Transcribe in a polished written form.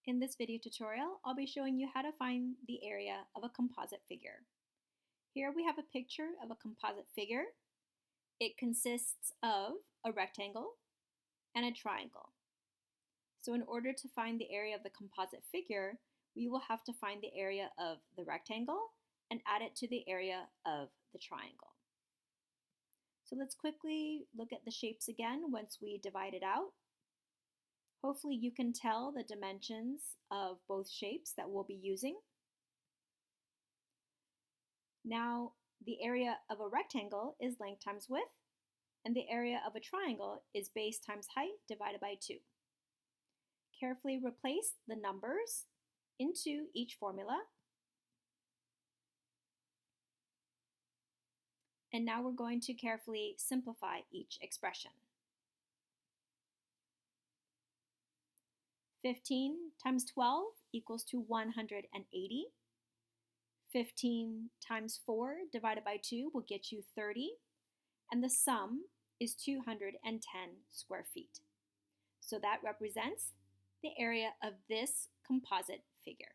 In this video tutorial, I'll be showing you how to find the area of a composite figure. Here we have a picture of a composite figure. It consists of a rectangle and a triangle. So in order to find the area of the composite figure, we will have to find the area of the rectangle and add it to the area of the triangle. So let's quickly look at the shapes again once we divide it out. Hopefully you can tell the dimensions of both shapes that we'll be using. Now, the area of a rectangle is length times width, and the area of a triangle is base times height divided by 2. Carefully replace the numbers into each formula. And now we're going to carefully simplify each expression. 15 times 12 equals to 180. 15 times 4 divided by 2 will get you 30. And the sum is 210 square feet. So that represents the area of this composite figure.